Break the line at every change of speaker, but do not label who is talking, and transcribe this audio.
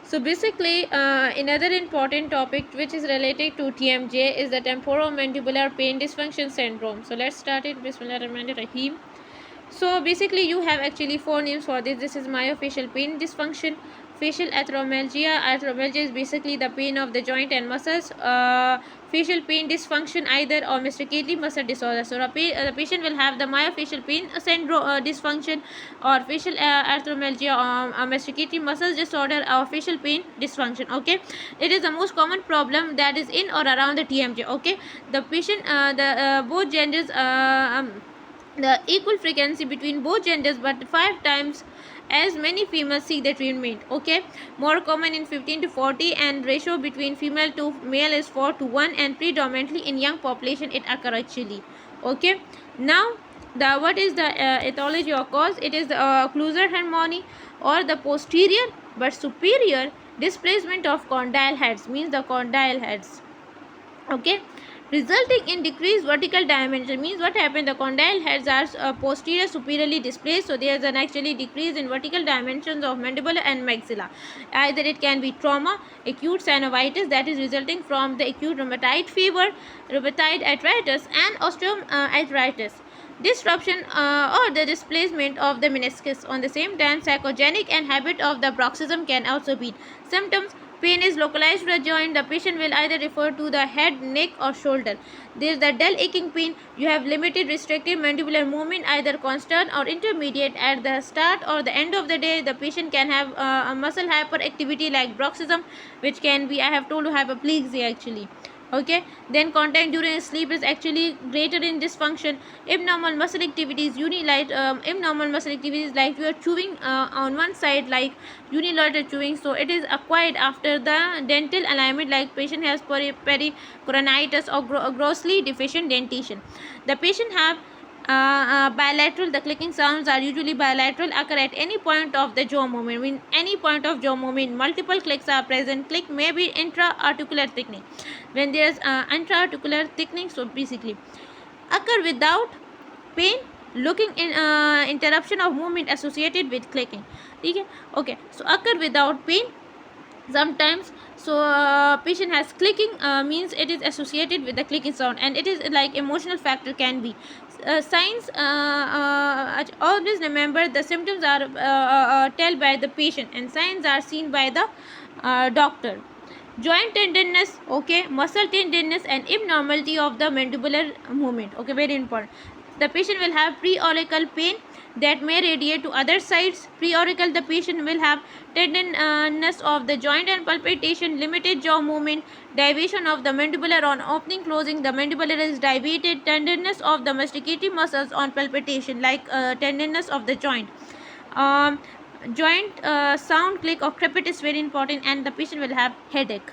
So basically, another important topic which is related to TMJ is the temporomandibular pain dysfunction syndrome. So let's start it. Bismillahirrahmanirrahim. So basically, you have actually four names for this. This is myofascial pain dysfunction, facial arthralgia. Arthralgia is basically the pain of the joint and muscles. Facial pain dysfunction, either or masticative muscle disorder. So the patient will have the myofascial pain syndrome dysfunction, or facial arthralgia, masticative muscle disorder, or facial pain dysfunction. Okay, it is the most common problem that is in or around the TMJ. Okay, the patient, the both genders. The equal frequency between both genders, but 5 times as many females seek the treatment. Okay, more common in 15 to 40, and ratio between female to male is 4 to 1, and predominantly in young population it occur actually. Okay, now the what is the etiology or cause? It is the occlusal harmony, or the posterior but superior displacement of condyle heads, means the condyle heads. Okay, resulting in decreased vertical dimension, means what happened, the condyle heads are posterior superiorly displaced, so there is an actually decrease in vertical dimensions of mandible and maxilla. Either it can be trauma, acute synovitis, that is resulting from the acute rheumatoid fever, rheumatoid arthritis, and osteoarthritis disruption, or the displacement of the meniscus. On the same time, psychogenic and habit of the bruxism can also be symptoms. Pain is localized to the joint. The patient will either refer to the head, neck, or shoulder. There is the dull aching pain. You have limited restrictive mandibular movement, either constant or intermediate. At the start or the end of the day, the patient can have a muscle hyperactivity like bruxism, which can be, I have told you, hyperplasia actually. Okay, then contact during sleep is actually greater in dysfunction. Abnormal muscle activities, abnormal muscle activities like you are chewing on one side, like unilateral chewing, so it is acquired after the dental alignment, like patient has pericoronitis or grossly deficient dentition. The patient have bilateral, the clicking sounds are usually bilateral, occur at any point of the jaw movement. In any point of jaw movement, multiple clicks are present. Click may be intra-articular thickening. When there is intra-articular thickening, so basically occur without pain, looking in interruption of movement associated with clicking. Okay, so occur without pain sometimes. So patient has clicking, means it is associated with the clicking sound, and it is like emotional factor can be. Signs, always remember the symptoms are told by the patient, and signs are seen by the doctor. Joint tenderness, okay, muscle tenderness, and abnormality of the mandibular movement. Okay, very important. The patient will have preauricular pain that may radiate to other sides. Preauricular, the patient will have tenderness of the joint and palpitation, limited jaw movement, deviation of the mandibular on opening, closing. The mandibular is deviated, tenderness of the masticative muscles on palpitation, like tenderness of the joint. Joint sound, click or crepit is very important, and the patient will have headache.